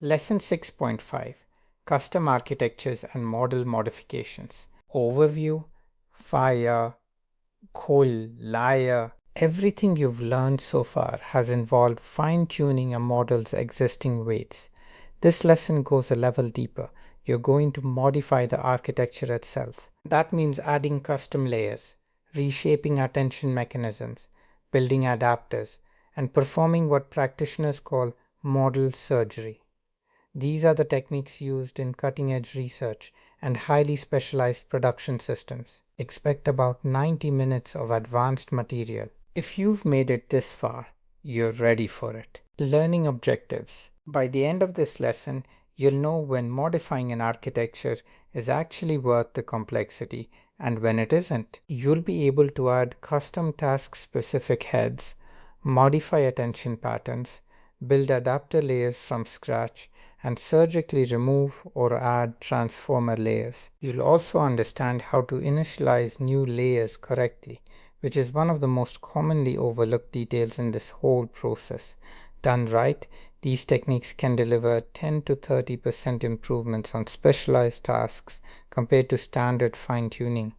Lesson 6.5 Custom Architectures and Model Modifications. Overview, Fire, Coil, Layer. Everything you've learned so far has involved fine-tuning a model's existing weights. This lesson goes a level deeper. You're going to modify the architecture itself. That means adding custom layers, reshaping attention mechanisms, building adapters, and performing what practitioners call model surgery. These are the techniques used in cutting-edge research and highly specialized production systems. Expect about 90 minutes of advanced material. If you've made it this far, you're ready for it. Learning objectives. By the end of this lesson, you'll know when modifying an architecture is actually worth the complexity and when it isn't. You'll be able to add custom task-specific heads, modify attention patterns, build adapter layers from scratch, and surgically remove or add transformer layers. You'll also understand how to initialize new layers correctly, which is one of the most commonly overlooked details in this whole process. Done right, these techniques can deliver 10 to 30% improvements on specialized tasks compared to standard fine-tuning.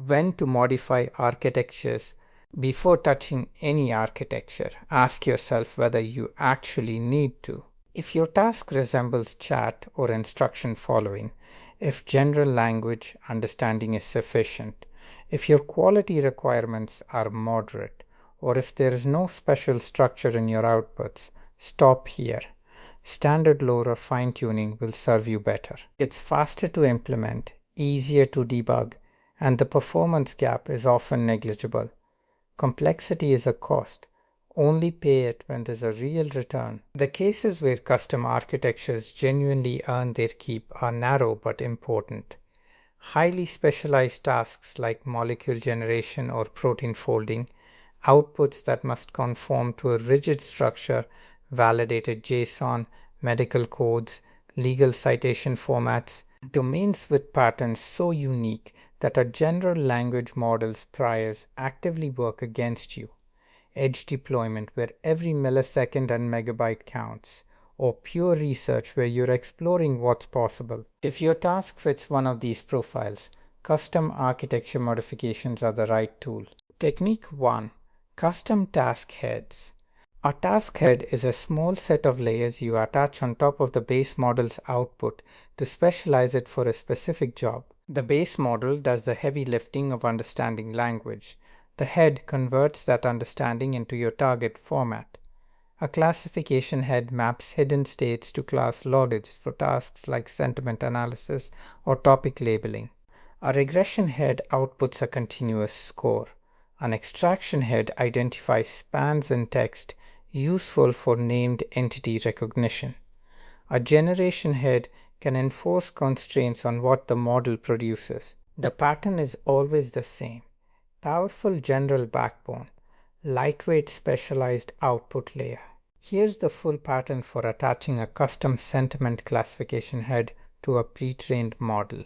When to modify architectures. Before touching any architecture, ask yourself whether you actually need to. If your task resembles chat or instruction following, if general language understanding is sufficient, if your quality requirements are moderate, or if there is no special structure in your outputs, stop here. Standard load or fine-tuning will serve you better. It's faster to implement, easier to debug, and the performance gap is often negligible. Complexity is a cost. Only pay it when there's a real return. The cases where custom architectures genuinely earn their keep are narrow but important. Highly specialized tasks like molecule generation or protein folding, outputs that must conform to a rigid structure, validated JSON, medical codes, legal citation formats, domains with patterns so unique that a general language model's priors actively work against you, edge deployment where every millisecond and megabyte counts, or pure research where you're exploring what's possible. If your task fits one of these profiles, custom architecture modifications are the right tool. Technique 1. Custom task heads. A task head is a small set of layers you attach on top of the base model's output to specialize it for a specific job. The base model does the heavy lifting of understanding language. The head converts that understanding into your target format. A classification head maps hidden states to class loadeds for tasks like sentiment analysis or topic labeling. A regression head outputs a continuous score. An extraction head identifies spans in text useful for named entity recognition. A generation head can enforce constraints on what the model produces. The pattern is always the same. Powerful general backbone, lightweight specialized output layer. Here's the full pattern for attaching a custom sentiment classification head to a pre-trained model.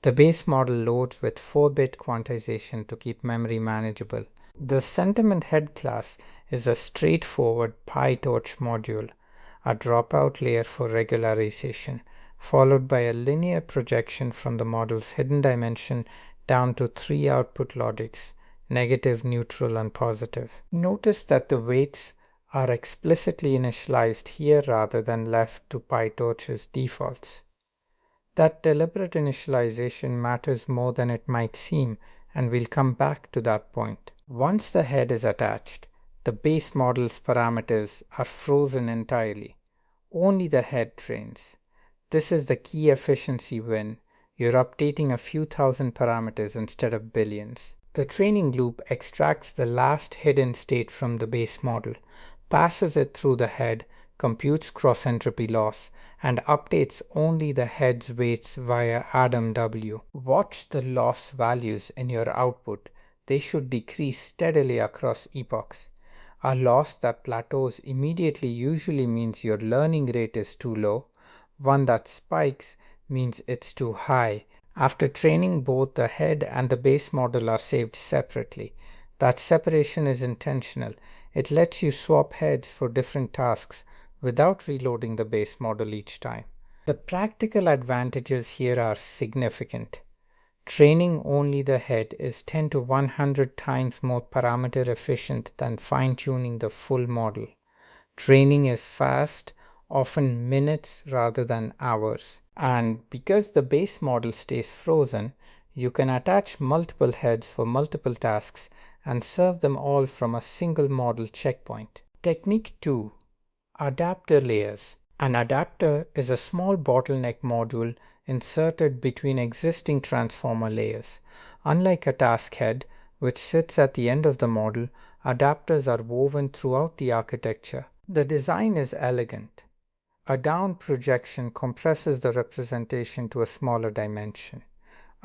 The base model loads with 4-bit quantization to keep memory manageable. The sentiment head class is a straightforward PyTorch module, a dropout layer for regularization, followed by a linear projection from the model's hidden dimension down to 3 output logics, negative, neutral, and positive. Notice that the weights are explicitly initialized here rather than left to PyTorch's defaults. That deliberate initialization matters more than it might seem, and we'll come back to that point. Once the head is attached, the base model's parameters are frozen entirely. Only the head trains. This is the key efficiency win. You're updating a few thousand parameters instead of billions. The training loop extracts the last hidden state from the base model, passes it through the head, computes cross-entropy loss, and updates only the head's weights via AdamW. Watch the loss values in your output. They should decrease steadily across epochs. A loss that plateaus immediately usually means your learning rate is too low. One that spikes means it's too high. After training, both the head and the base model are saved separately. That separation is intentional. It lets you swap heads for different tasks without reloading the base model each time. The practical advantages here are significant. Training only the head is 10 to 100 times more parameter efficient than fine-tuning the full model. Training is fast, often minutes rather than hours. And because the base model stays frozen, you can attach multiple heads for multiple tasks and serve them all from a single model checkpoint. Technique 2. Adapter layers. An adapter is a small bottleneck module inserted between existing transformer layers. Unlike a task head, which sits at the end of the model, adapters are woven throughout the architecture. The design is elegant. A down projection compresses the representation to a smaller dimension.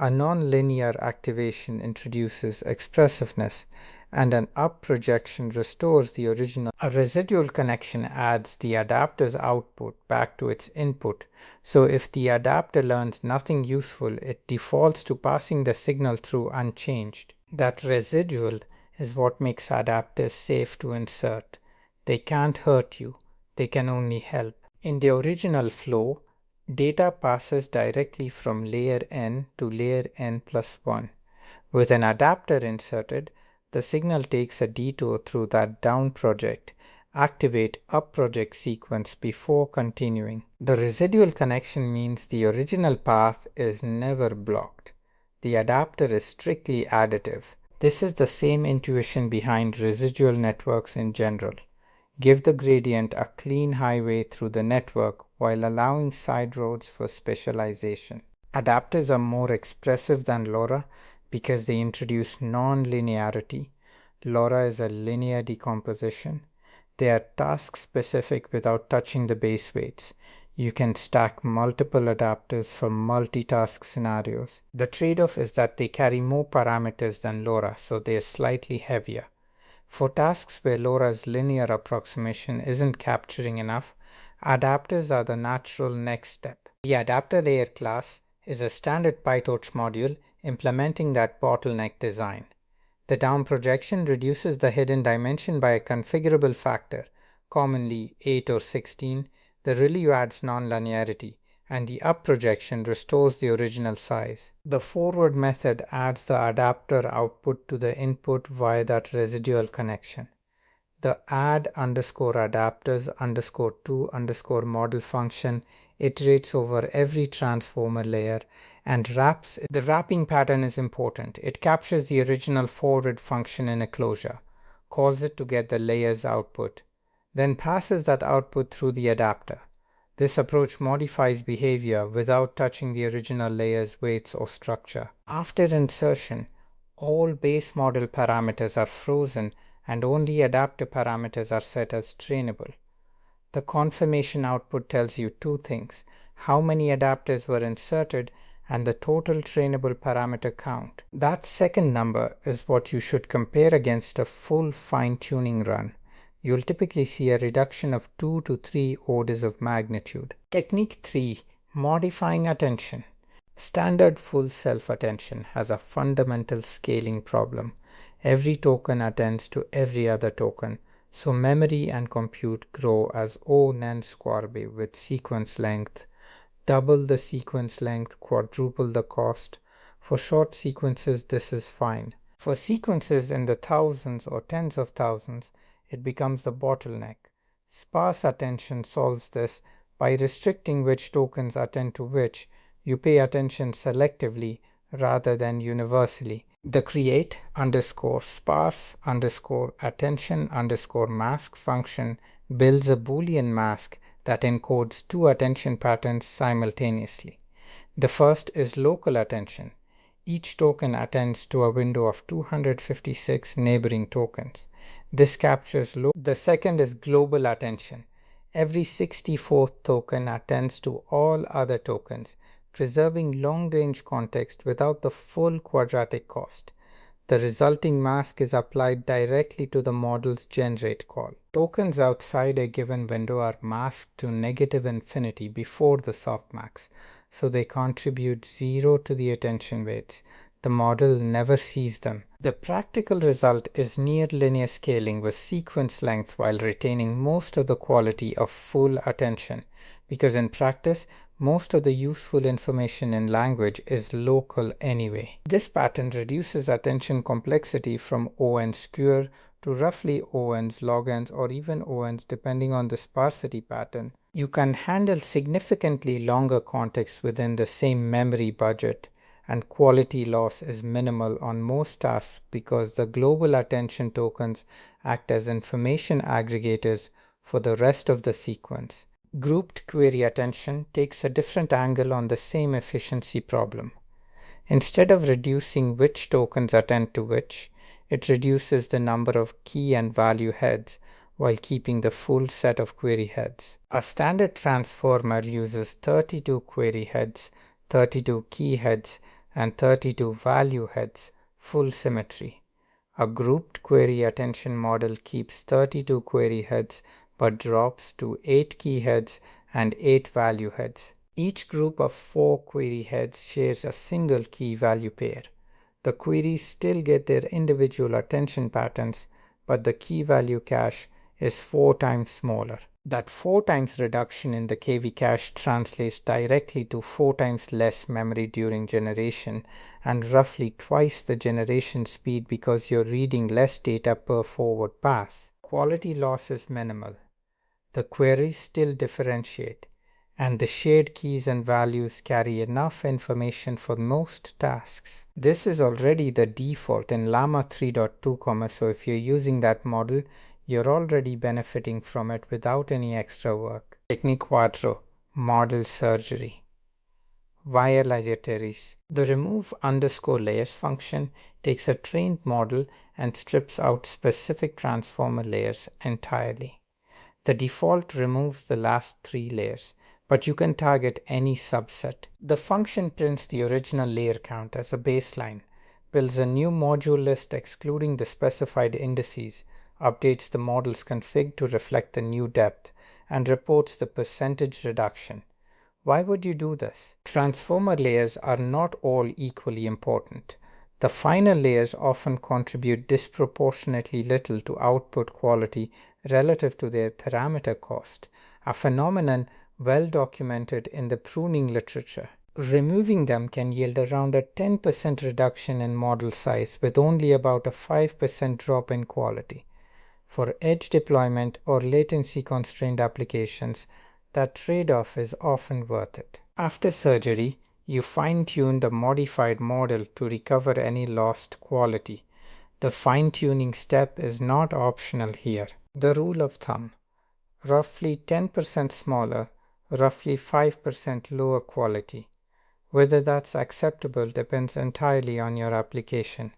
A non-linear activation introduces expressiveness, and an up projection restores the original. A residual connection adds the adapter's output back to its input, so if the adapter learns nothing useful, it defaults to passing the signal through unchanged. That residual is what makes adapters safe to insert. They can't hurt you, they can only help. In the original flow, data passes directly from layer n to layer n plus 1. With an adapter inserted, the signal takes a detour through that down project, activate up project sequence before continuing. The residual connection means the original path is never blocked. The adapter is strictly additive. This is the same intuition behind residual networks in general. Give the gradient a clean highway through the network while allowing side roads for specialization. Adapters are more expressive than LoRa because they introduce non-linearity. LoRa is a linear decomposition. They are task-specific without touching the base weights. You can stack multiple adapters for multitask scenarios. The trade-off is that they carry more parameters than LoRa, so they are slightly heavier. For tasks where LoRa's linear approximation isn't capturing enough, adapters are the natural next step. The adapter layer class is a standard PyTorch module implementing that bottleneck design. The down projection reduces the hidden dimension by a configurable factor, commonly 8 or 16. The ReLU adds nonlinearity, and the up projection restores the original size. The forward method adds the adapter output to the input via that residual connection. The add underscore adapters underscore to underscore model function iterates over every transformer layer and wraps. The wrapping pattern is important. It captures the original forward function in a closure, calls it to get the layer's output, then passes that output through the adapter. This approach modifies behavior without touching the original layer's weights or structure. After insertion, all base model parameters are frozen and only adapter parameters are set as trainable. The confirmation output tells you two things: how many adapters were inserted and the total trainable parameter count. That second number is what you should compare against a full fine-tuning run. You'll typically see a reduction of 2 to 3 orders of magnitude. Technique 3. Modifying attention. Standard full self-attention has a fundamental scaling problem. Every token attends to every other token, so memory and compute grow as O n square with sequence length. Double the sequence length, quadruple the cost. For short sequences, this is fine. For sequences in the thousands or tens of thousands, it becomes the bottleneck. Sparse attention solves this by restricting which tokens attend to which. You pay attention selectively rather than universally. The create underscore sparse underscore attention underscore mask function builds a Boolean mask that encodes two attention patterns simultaneously. The first is local attention. Each token attends to a window of 256 neighboring tokens. This captures The second is global attention. Every 64th token attends to all other tokens, preserving long-range context without the full quadratic cost. The resulting mask is applied directly to the model's generate call. Tokens outside a given window are masked to negative infinity before the softmax, so they contribute 0 to the attention weights. The model never sees them. The practical result is near linear scaling with sequence length while retaining most of the quality of full attention, because in practice, most of the useful information in language is local anyway. This pattern reduces attention complexity from O(n) square to roughly O(n)s, log(n)s, or even O(n)s depending on the sparsity pattern. You can handle significantly longer contexts within the same memory budget, and quality loss is minimal on most tasks because the global attention tokens act as information aggregators for the rest of the sequence. Grouped query attention takes a different angle on the same efficiency problem. Instead of reducing which tokens attend to which, it reduces the number of key and value heads while keeping the full set of query heads. A standard transformer uses 32 query heads, 32 key heads, and 32 value heads, full symmetry. A grouped query attention model keeps 32 query heads but drops to 8 key heads and 8 value heads. Each group of 4 query heads shares a single key value pair. The queries still get their individual attention patterns, but the key value cache is 4 times smaller. That 4 times reduction in the KV cache translates directly to 4 times less memory during generation and roughly twice the generation speed because you're reading less data per forward pass. Quality loss is minimal. The queries still differentiate, and the shared keys and values carry enough information for most tasks. This is already the default in Llama 3.2, so if you're using that model, you're already benefiting from it without any extra work. Technique Quattro, Model Surgery. Via ligateries. The remove underscore layers function takes a trained model and strips out specific transformer layers entirely. The default removes the last 3 layers, but you can target any subset. The function prints the original layer count as a baseline, builds a new module list excluding the specified indices, updates the model's config to reflect the new depth, and reports the percentage reduction. Why would you do this? Transformer layers are not all equally important. The finer layers often contribute disproportionately little to output quality relative to their parameter cost, a phenomenon well documented in the pruning literature. Removing them can yield around a 10% reduction in model size with only about a 5% drop in quality. For edge deployment or latency-constrained applications, that trade-off is often worth it. After surgery, you fine-tune the modified model to recover any lost quality. The fine-tuning step is not optional here. The rule of thumb: roughly 10% smaller, roughly 5% lower quality. Whether that's acceptable depends entirely on your application.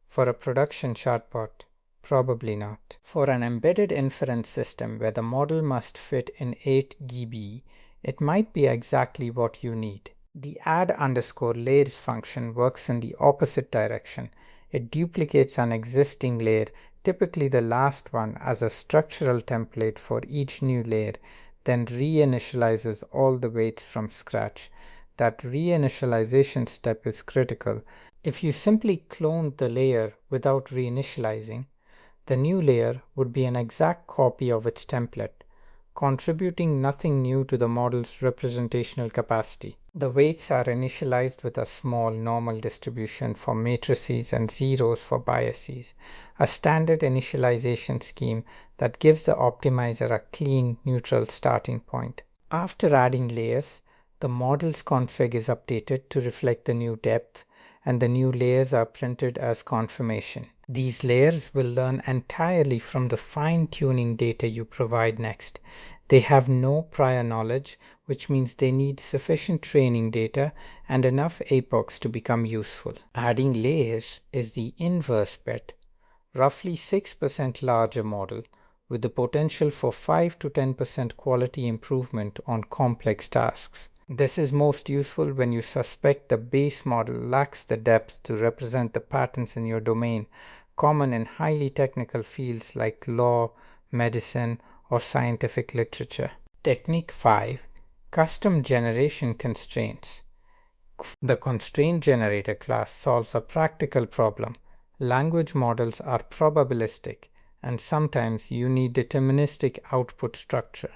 For a production chatbot, probably not. For an embedded inference system where the model must fit in 8 GB, it might be exactly what you need. The add underscore layers function works in the opposite direction. It duplicates an existing layer, typically the last one, as a structural template for each new layer, then reinitializes all the weights from scratch. That reinitialization step is critical. If you simply cloned the layer without reinitializing, the new layer would be an exact copy of its template, contributing nothing new to the model's representational capacity. The weights are initialized with a small normal distribution for matrices and zeros for biases, a standard initialization scheme that gives the optimizer a clean, neutral starting point. After adding layers, the model's config is updated to reflect the new depth, and the new layers are printed as confirmation. These layers will learn entirely from the fine-tuning data you provide next. They have no prior knowledge, which means they need sufficient training data and enough epochs to become useful. Adding layers is the inverse bet, roughly 6% larger model, with the potential for 5 to 10% quality improvement on complex tasks. This is most useful when you suspect the base model lacks the depth to represent the patterns in your domain, common in highly technical fields like law, medicine, or scientific literature. Technique 5. Custom generation constraints. The constraint generator class solves a practical problem. Language models are probabilistic, and sometimes you need deterministic output structure.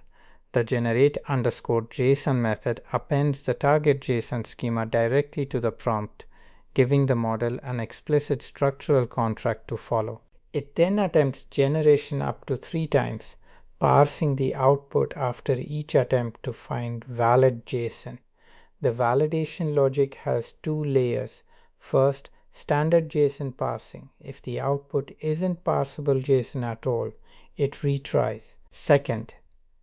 The generate_JSON method appends the target JSON schema directly to the prompt, giving the model an explicit structural contract to follow. It then attempts generation up to 3 times, parsing the output after each attempt to find valid JSON. The validation logic has 2 layers. First, standard JSON parsing. If the output isn't parsable JSON at all, it retries. Second,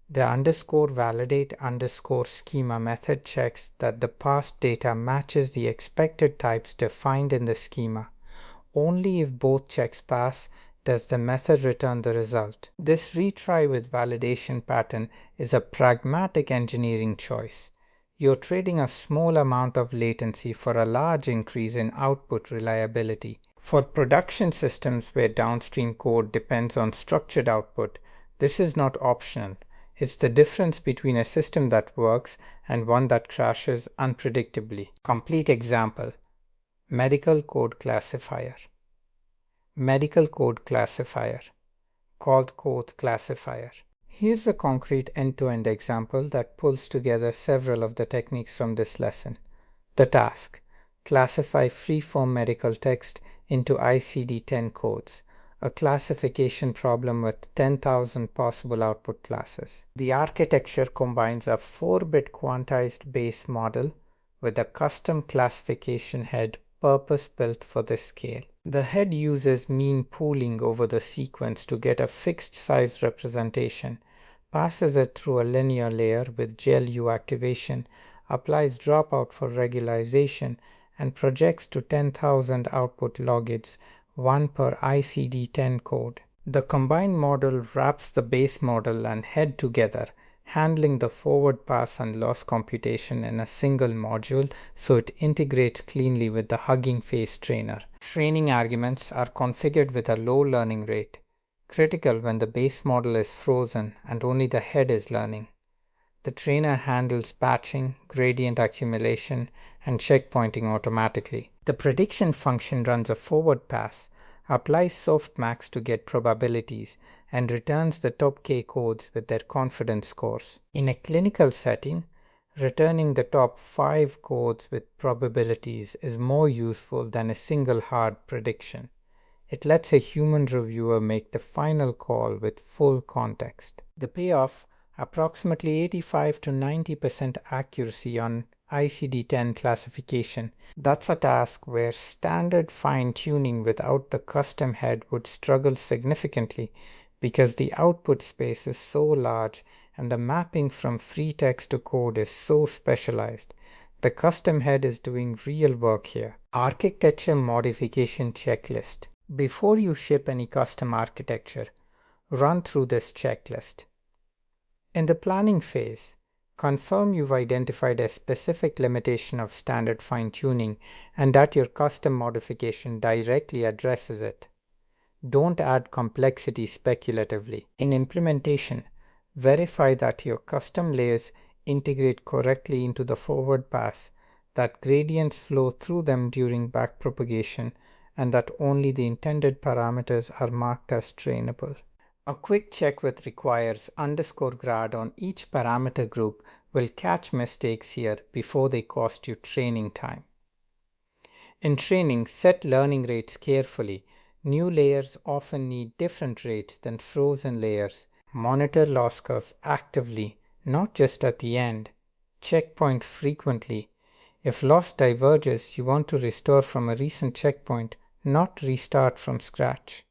the _validate_schema method checks that the parsed data matches the expected types defined in the schema. Only if both checks pass does the method return the result. This retry with validation pattern is a pragmatic engineering choice. You're trading a small amount of latency for a large increase in output reliability. For production systems where downstream code depends on structured output, this is not optional. It's the difference between a system that works and one that crashes unpredictably. Complete example: medical code classifier. Medical code classifier, called code classifier. Here's a concrete end-to-end example that pulls together several of the techniques from this lesson. The task: classify free-form medical text into ICD-10 codes, a classification problem with 10,000 possible output classes. The architecture combines a 4-bit quantized base model with a custom classification head purpose-built for this scale. The head uses mean pooling over the sequence to get a fixed size representation, passes it through a linear layer with GLU activation, applies dropout for regularization, and projects to 10,000 output logits, one per ICD-10 code. The combined model wraps the base model and head together, handling the forward pass and loss computation in a single module so it integrates cleanly with the Hugging Face trainer. Training arguments are configured with a low learning rate, critical when the base model is frozen and only the head is learning. The trainer handles batching, gradient accumulation, and checkpointing automatically. The prediction function runs a forward pass, applies softmax to get probabilities, and returns the top K codes with their confidence scores. In a clinical setting, returning the top 5 codes with probabilities is more useful than a single hard prediction. It lets a human reviewer make the final call with full context. The payoff: approximately 85 to 90% accuracy on ICD-10 classification. That's a task where standard fine-tuning without the custom head would struggle significantly because the output space is so large and the mapping from free text to code is so specialized. The custom head is doing real work here. Architecture modification checklist. Before you ship any custom architecture, run through this checklist. In the planning phase, confirm you've identified a specific limitation of standard fine-tuning and that your custom modification directly addresses it. Don't add complexity speculatively. In implementation, verify that your custom layers integrate correctly into the forward pass, that gradients flow through them during backpropagation, and that only the intended parameters are marked as trainable. A quick check with requires _grad on each parameter group will catch mistakes here before they cost you training time. In training, set learning rates carefully. New layers often need different rates than frozen layers. Monitor loss curves actively, not just at the end. Checkpoint frequently. If loss diverges, you want to restore from a recent checkpoint, not restart from scratch.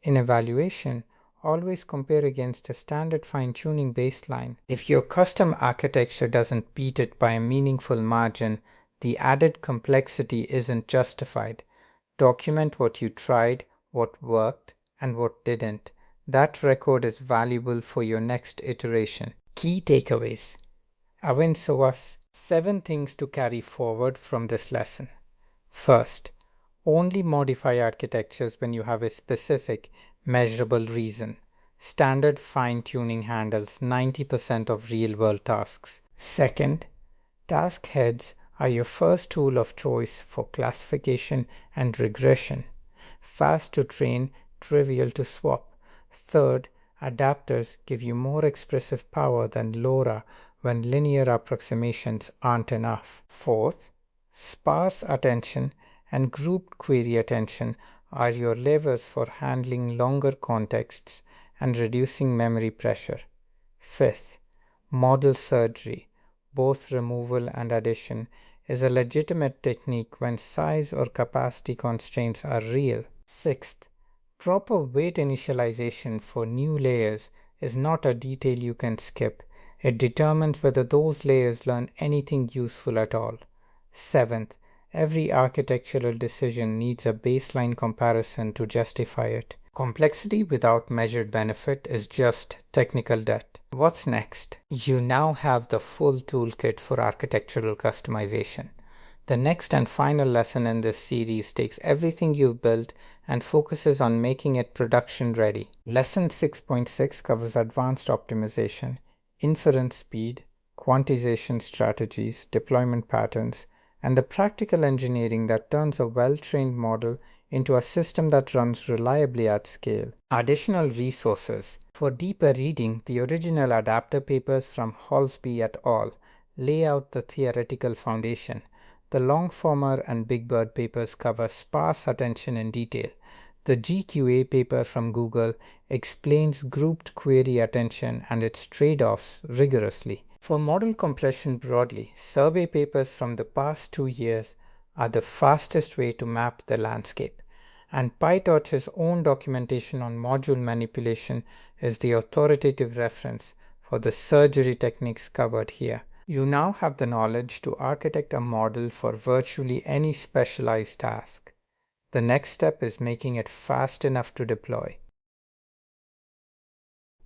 In evaluation, always compare against a standard fine-tuning baseline. If your custom architecture doesn't beat it by a meaningful margin, the added complexity isn't justified. Document what you tried, what worked, and what didn't. That record is valuable for your next iteration. Key takeaways. Avin Soas, 7 things to carry forward from this lesson. First, only modify architectures when you have a specific, measurable reason. Standard fine-tuning handles 90% of real-world tasks. Second, task heads are your first tool of choice for classification and regression. Fast to train, trivial to swap. Third, adapters give you more expressive power than LoRa when linear approximations aren't enough. Fourth, sparse attention and grouped query attention are your levers for handling longer contexts and reducing memory pressure. Fifth, model surgery, both removal and addition, is a legitimate technique when size or capacity constraints are real. Sixth, proper weight initialization for new layers is not a detail you can skip. It determines whether those layers learn anything useful at all. Seventh, every architectural decision needs a baseline comparison to justify it. Complexity without measured benefit is just technical debt. What's next? You now have the full toolkit for architectural customization. The next and final lesson in this series takes everything you've built and focuses on making it production ready. Lesson 6.6 covers advanced optimization, inference speed, quantization strategies, deployment patterns, and the practical engineering that turns a well-trained model into a system that runs reliably at scale. Additional resources. For deeper reading, the original adapter papers from Halsby et al. Lay out the theoretical foundation. The Longformer and Big Bird papers cover sparse attention in detail. The GQA paper from Google explains grouped query attention and its trade-offs rigorously. For model compression broadly, survey papers from the past 2 years are the fastest way to map the landscape, and PyTorch's own documentation on module manipulation is the authoritative reference for the surgery techniques covered here. You now have the knowledge to architect a model for virtually any specialized task. The next step is making it fast enough to deploy.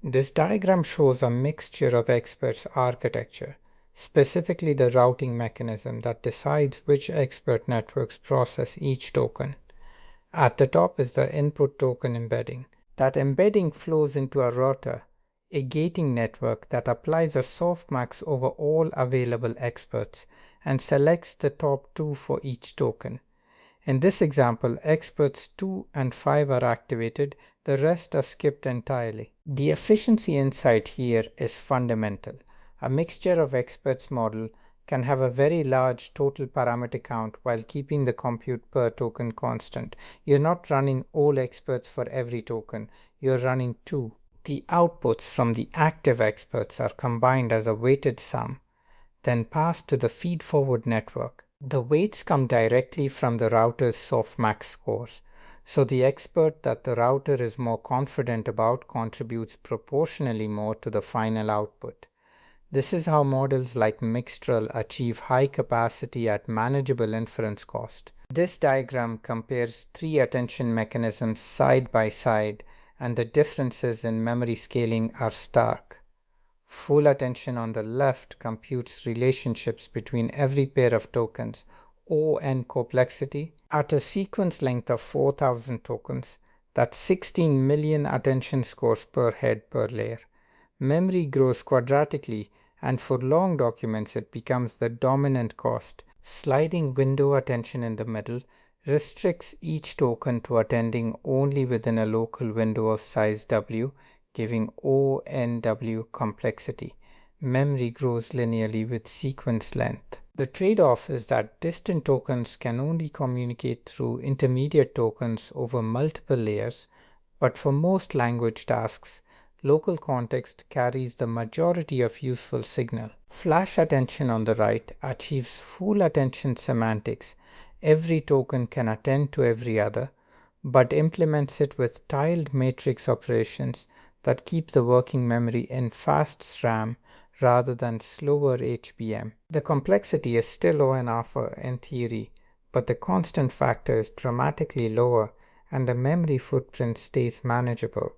This diagram shows a mixture of experts' architecture, specifically the routing mechanism that decides which expert networks process each token. At the top is the input token embedding. That embedding flows into a router, a gating network that applies a softmax over all available experts and selects the top 2 for each token. In this example, experts 2 and 5 are activated, the rest are skipped entirely. The efficiency insight here is fundamental. A mixture of experts model can have a very large total parameter count while keeping the compute per token constant. You're not running all experts for every token, you're running 2. The outputs from the active experts are combined as a weighted sum, then passed to the feed-forward network. The weights come directly from the router's softmax scores, so the expert that the router is more confident about contributes proportionally more to the final output. This is how models like Mixtral achieve high capacity at manageable inference cost. This diagram compares 3 attention mechanisms side by side, and the differences in memory scaling are stark. Full attention on the left computes relationships between every pair of tokens, O(n) complexity, at a sequence length of 4000 tokens. That's 16 million attention scores per head per layer. Memory grows quadratically, and for long documents it becomes the dominant cost. Sliding window attention in the middle restricts each token to attending only within a local window of size W, giving O(n)W complexity. Memory grows linearly with sequence length. The trade-off is that distant tokens can only communicate through intermediate tokens over multiple layers, but for most language tasks, local context carries the majority of useful signal. Flash attention on the right achieves full attention semantics. Every token can attend to every other, but implements it with tiled matrix operations that keep the working memory in fast SRAM rather than slower HBM. The complexity is still O(n) alpha in theory, but the constant factor is dramatically lower and the memory footprint stays manageable.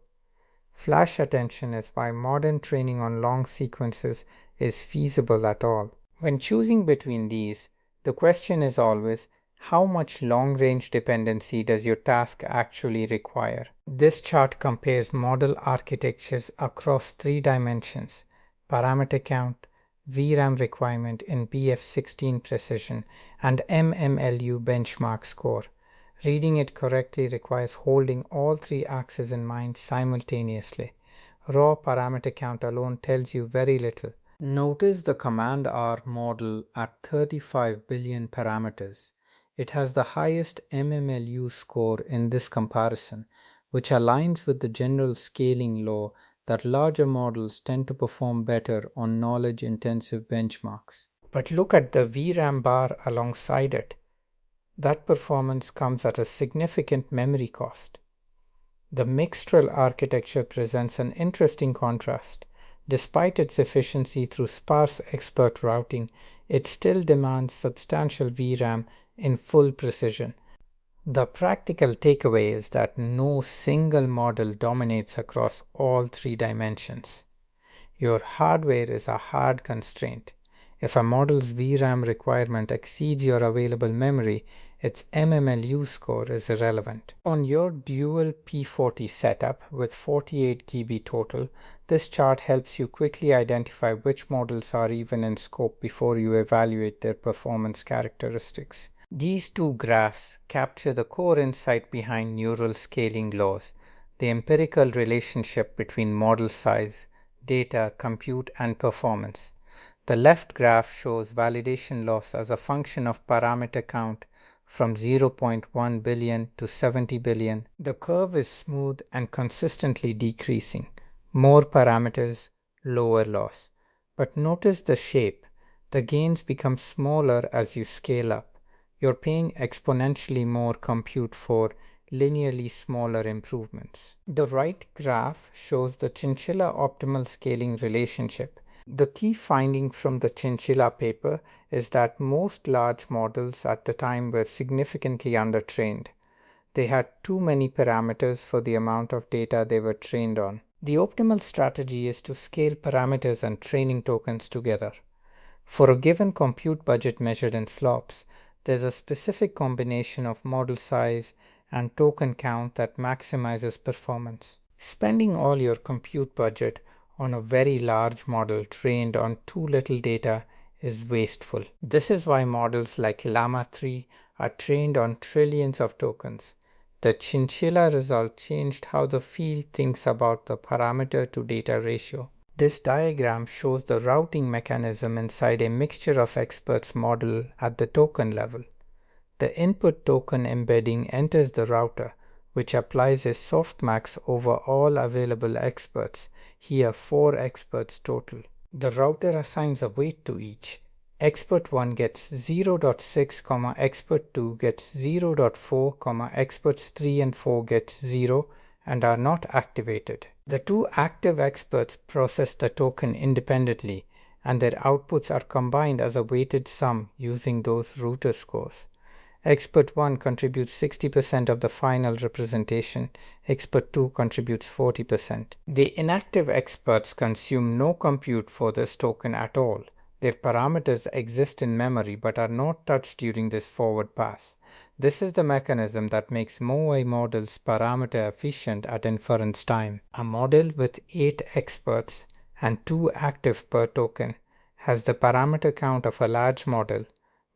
Flash attention is why modern training on long sequences is feasible at all. When choosing between these, the question is always, how much long-range dependency does your task actually require? This chart compares model architectures across 3 dimensions: parameter count, VRAM requirement in BF16 precision, and MMLU benchmark score. Reading it correctly requires holding all three axes in mind simultaneously. Raw parameter count alone tells you very little. Notice the command R model at 35 billion parameters. It has the highest MMLU score in this comparison, which aligns with the general scaling law that larger models tend to perform better on knowledge-intensive benchmarks. But look at the VRAM bar alongside it. That performance comes at a significant memory cost. The Mixtral architecture presents an interesting contrast. Despite its efficiency through sparse expert routing, it still demands substantial VRAM in full precision. The practical takeaway is that no single model dominates across all three dimensions. Your hardware is a hard constraint. If a model's VRAM requirement exceeds your available memory, its MMLU score is irrelevant. On your dual P40 setup with 48 GB total, this chart helps you quickly identify which models are even in scope before you evaluate their performance characteristics. These two graphs capture the core insight behind neural scaling laws, the empirical relationship between model size, data, compute, and performance. The left graph shows validation loss as a function of parameter count from 0.1 billion to 70 billion. The curve is smooth and consistently decreasing. More parameters, lower loss. But notice the shape. The gains become smaller as you scale up. You're paying exponentially more compute for linearly smaller improvements. The right graph shows the chinchilla optimal scaling relationship. The key finding from the chinchilla paper is that most large models at the time were significantly undertrained. They had too many parameters for the amount of data they were trained on. The optimal strategy is to scale parameters and training tokens together. For a given compute budget measured in flops, there's a specific combination of model size and token count that maximizes performance. Spending all your compute budget on a very large model trained on too little data is wasteful. This is why models like Llama 3 are trained on trillions of tokens. The chinchilla result changed how the field thinks about the parameter to data ratio. This diagram shows the routing mechanism inside a mixture of experts model at the token level. The input token embedding enters the router, which applies a softmax over all available experts, here 4 experts total. The router assigns a weight to each. Expert 1 gets 0.6, expert 2 gets 0.4, experts 3 and 4 gets 0 and are not activated. The two active experts process the token independently, and their outputs are combined as a weighted sum using those router scores. Expert 1 contributes 60% of the final representation, Expert 2 contributes 40%. The inactive experts consume no compute for this token at all. Their parameters exist in memory but are not touched during this forward pass. This is the mechanism that makes MoAI models parameter efficient at inference time. A model with 8 experts and 2 active per token has the parameter count of a large model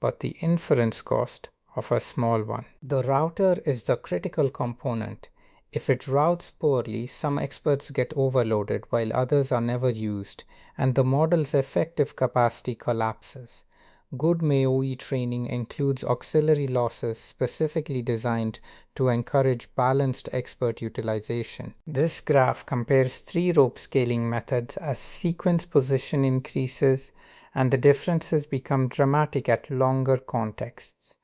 but the inference cost of a small one. The router is the critical component. If it routes poorly, some experts get overloaded while others are never used, and the model's effective capacity collapses. Good MoAI training includes auxiliary losses specifically designed to encourage balanced expert utilization. This graph compares 3 rope scaling methods as sequence position increases, and the differences become dramatic at longer contexts.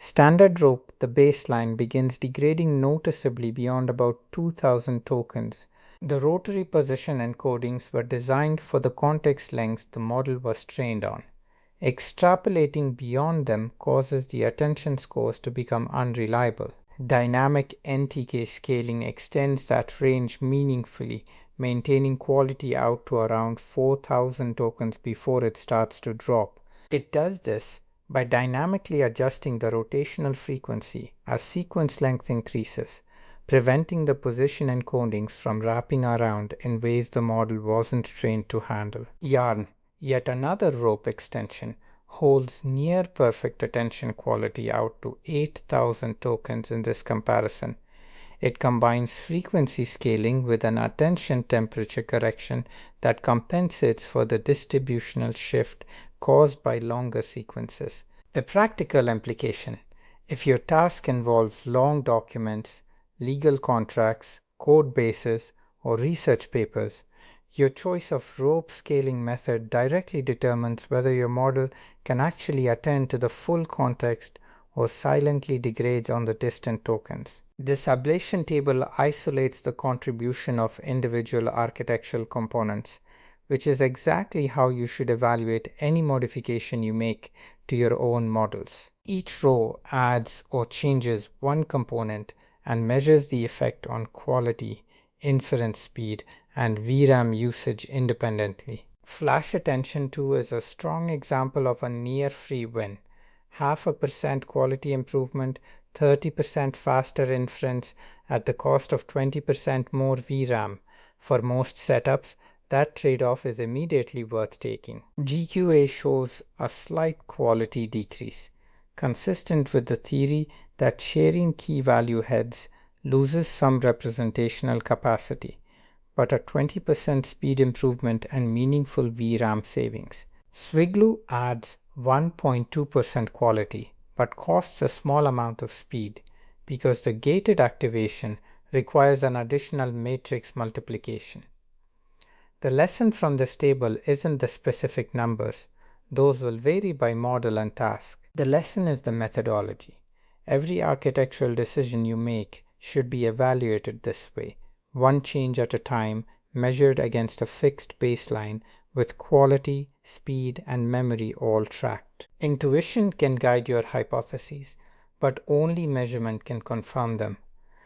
Standard rope, the baseline, begins degrading noticeably beyond about 2000 tokens. The rotary position encodings were designed for the context lengths the model was trained on. Extrapolating beyond them causes the attention scores to become unreliable. Dynamic NTK scaling extends that range meaningfully, maintaining quality out to around 4000 tokens before it starts to drop. It does this by dynamically adjusting the rotational frequency as sequence length increases, preventing the position encodings from wrapping around in ways the model wasn't trained to handle. Yarn. Yet another rope extension holds near perfect attention quality out to 8,000 tokens in this comparison. It combines frequency scaling with an attention temperature correction that compensates for the distributional shift caused by longer sequences. The practical implication: if your task involves long documents, legal contracts, code bases, or research papers, your choice of rope scaling method directly determines whether your model can actually attend to the full context or silently degrades on the distant tokens. This ablation table isolates the contribution of individual architectural components, which is exactly how you should evaluate any modification you make to your own models. Each row adds or changes one component and measures the effect on quality, inference speed, and VRAM usage independently. Flash attention 2 is a strong example of a near free win. 0.5% quality improvement, 30% faster inference at the cost of 20% more VRAM. For most setups, that trade-off is immediately worth taking. GQA shows a slight quality decrease, consistent with the theory that sharing key value heads loses some representational capacity, but a 20% speed improvement and meaningful VRAM savings. Swiglu adds 1.2% quality, but costs a small amount of speed because the gated activation requires an additional matrix multiplication. The lesson from this table isn't the specific numbers. Those will vary by model and task. The lesson is the methodology. Every architectural decision you make should be evaluated this way, one change at a time, measured against a fixed baseline with quality, speed, and memory all tracked. Intuition can guide your hypotheses, but only measurement can confirm them.